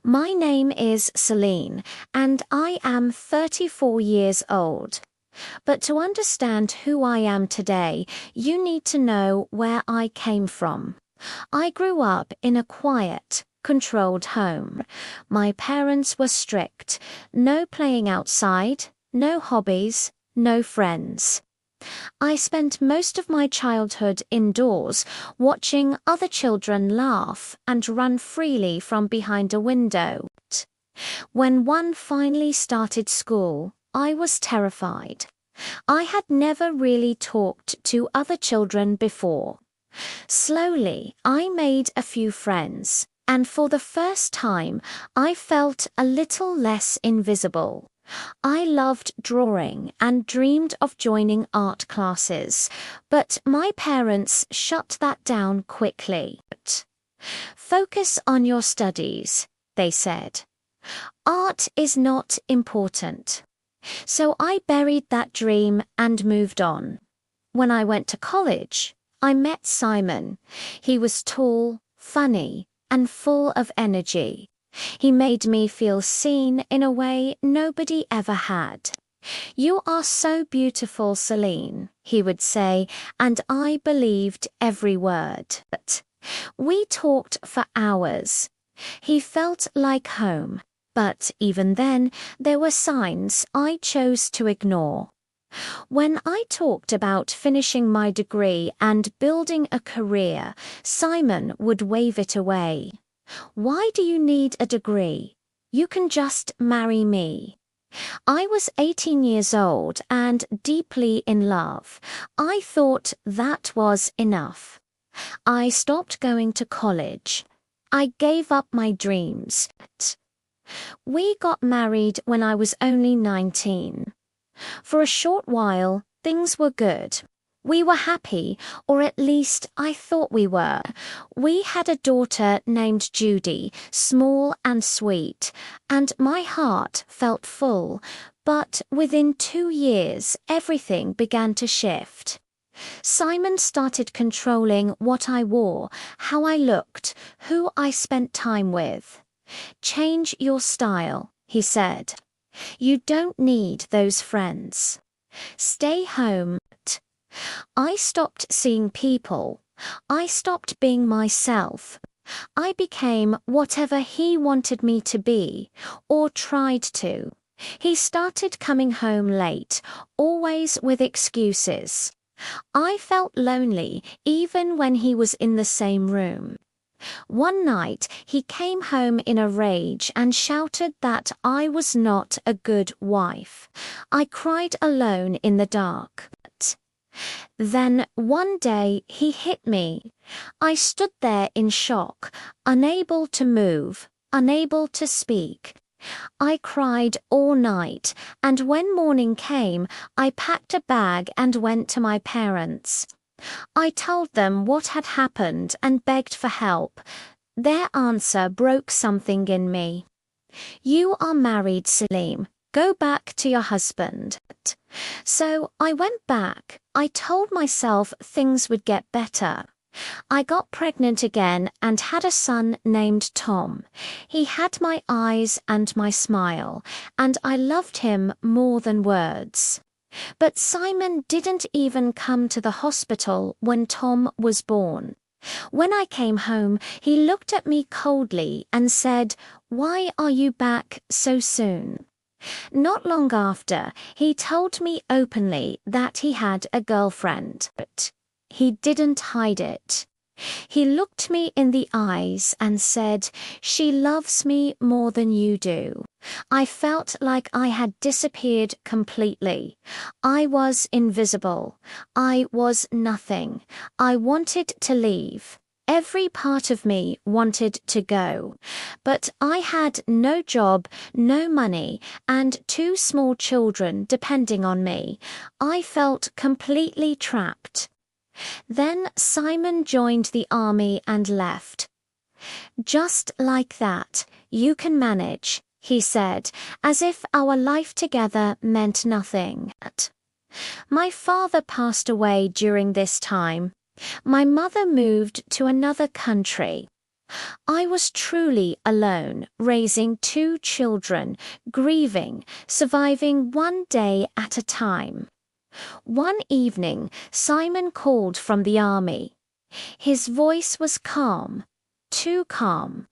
My name is Celine, and I am 34 years old. But to understand who I am today, you need to know where I came from. I grew up in a quiet, controlled home. My parents were strict. No playing outside, no hobbies, no friends. I spent most of my childhood indoors, watching other children laugh and run freely from behind a window. When one finally started school, I was terrified. I had never really talked to other children before. Slowly, I made a few friends, and for the first time, I felt a little less invisible. I loved drawing and dreamed of joining art classes, but my parents shut that down quickly. Focus on your studies, they said. Art is not important. So I buried that dream and moved on. When I went to college, I met Simon. He was tall, funny, and full of energy. He made me feel seen in a way nobody ever had. "You are so beautiful, Celine," he would say, and I believed every word. We talked for hours. He felt like home, but even then, there were signs I chose to ignore. When I talked about finishing my degree and building a career, Simon would wave it away. "Why do you need a degree? You can just marry me." I was 18 years old and deeply in love. I thought that was enough. I stopped going to college. I gave up my dreams. We got married when I was only 19. For a short while, things were good. We were happy, or at least I thought we were. We had a daughter named Judy, small and sweet, and my heart felt full. But within 2 years, everything began to shift. Simon started controlling what I wore, how I looked, who I spent time with. "Change your style," he said. "You don't need those friends. Stay home." I stopped seeing people. I stopped being myself. I became whatever he wanted me to be, or tried to. He started coming home late, always with excuses. I felt lonely even when he was in the same room. One night, he came home in a rage and shouted that I was not a good wife. I cried alone in the dark. Then, one day, he hit me. I stood there in shock, unable to move, unable to speak. I cried all night, and when morning came, I packed a bag and went to my parents. I told them what had happened and begged for help. Their answer broke something in me. "You are married, Salim. Go back to your husband." So I went back. I told myself things would get better. I got pregnant again and had a son named Tom. He had my eyes and my smile, and I loved him more than words. But Simon didn't even come to the hospital when Tom was born. When I came home, he looked at me coldly and said, "Why are you back so soon?" Not long after, he told me openly that he had a girlfriend, but he didn't hide it. He looked me in the eyes and said, "She loves me more than you do." I felt like I had disappeared completely. I was invisible. I was nothing. I wanted to leave. Every part of me wanted to go. But I had no job, no money, and 2 small children depending on me. I felt completely trapped. Then Simon joined the army and left. "Just like that, you can manage," he said, as if our life together meant nothing. My father passed away during this time. My mother moved to another country. I was truly alone, raising 2 children, grieving, surviving one day at a time. One evening, Simon called from the army. His voice was calm, too calm.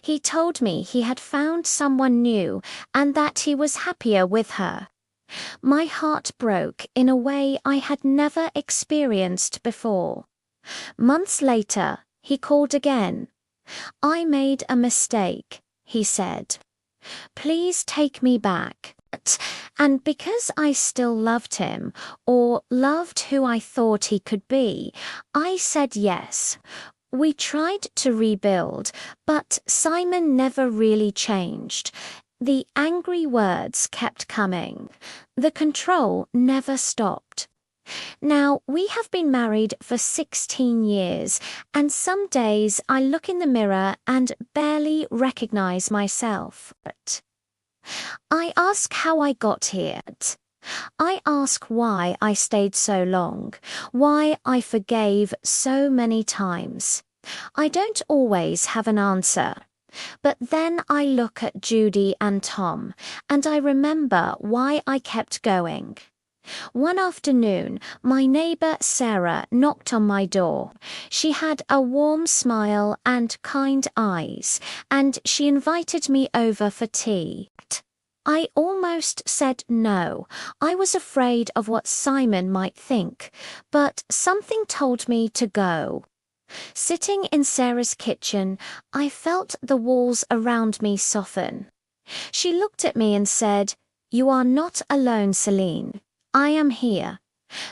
He told me he had found someone new and that he was happier with her. My heart broke in a way I had never experienced before. Months later, he called again. "I made a mistake," he said. "Please take me back." And because I still loved him, or loved who I thought he could be, I said yes. We tried to rebuild, but Simon never really changed. The angry words kept coming. The control never stopped. Now, we have been married for 16 years, and some days I look in the mirror and barely recognize myself. I ask how I got here. I ask why I stayed so long, why I forgave so many times. I don't always have an answer. But then I look at Judy and Tom, and I remember why I kept going. One afternoon, my neighbor Sarah knocked on my door. She had a warm smile and kind eyes, and she invited me over for tea. I almost said no. I was afraid of what Simon might think, but something told me to go. Sitting in Sarah's kitchen, I felt the walls around me soften. She looked at me and said, "You are not alone, Celine. I am here."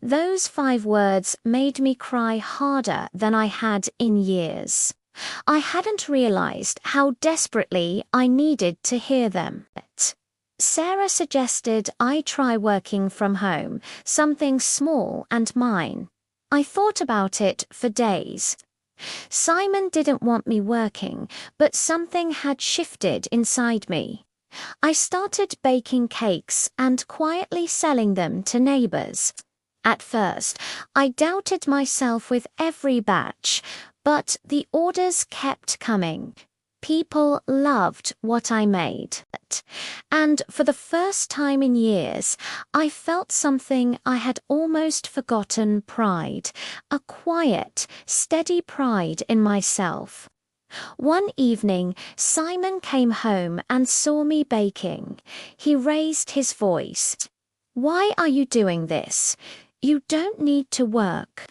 Those 5 words made me cry harder than I had in years. I hadn't realized how desperately I needed to hear them. Sarah suggested I try working from home, something small and mine. I thought about it for days. Simon didn't want me working, but something had shifted inside me. I started baking cakes and quietly selling them to neighbors. At first, I doubted myself with every batch, but the orders kept coming. People loved what I made. And for the first time in years, I felt something I had almost forgotten: pride, a quiet, steady pride in myself. One evening, Simon came home and saw me baking. He raised his voice. "Why are you doing this? You don't need to work."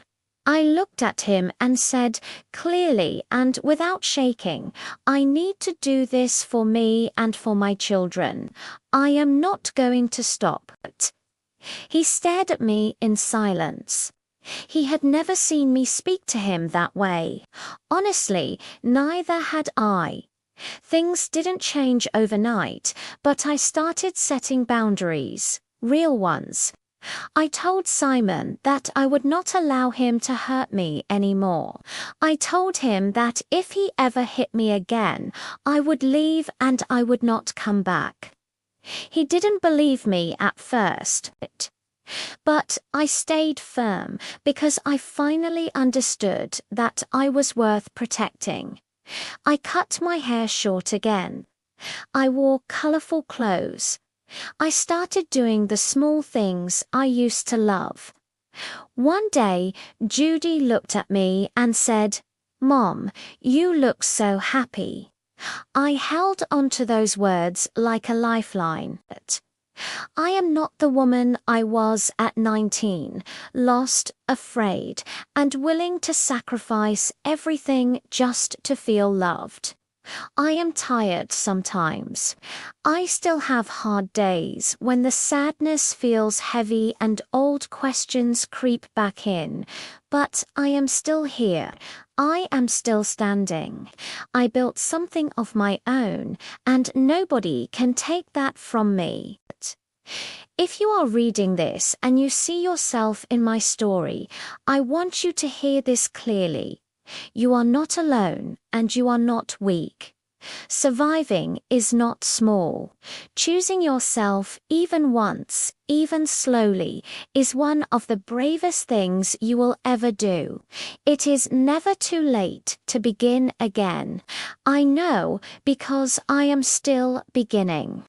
I looked at him and said, clearly and without shaking, "I need to do this for me and for my children. I am not going to stop." He stared at me in silence. He had never seen me speak to him that way. Honestly, neither had I. Things didn't change overnight, but I started setting boundaries, real ones. I told Simon that I would not allow him to hurt me anymore. I told him that if he ever hit me again, I would leave and I would not come back. He didn't believe me at first, but I stayed firm because I finally understood that I was worth protecting. I cut my hair short again. I wore colorful clothes. I started doing the small things I used to love. One day, Judy looked at me and said, "Mom, you look so happy." I held onto those words like a lifeline. I am not the woman I was at 19, lost, afraid, and willing to sacrifice everything just to feel loved. I am tired sometimes. I still have hard days when the sadness feels heavy and old questions creep back in. But I am still here. I am still standing. I built something of my own, and nobody can take that from me. If you are reading this and you see yourself in my story, I want you to hear this clearly. You are not alone and you are not weak. Surviving is not small. Choosing yourself even once, even slowly, is one of the bravest things you will ever do. It is never too late to begin again. I know because I am still beginning.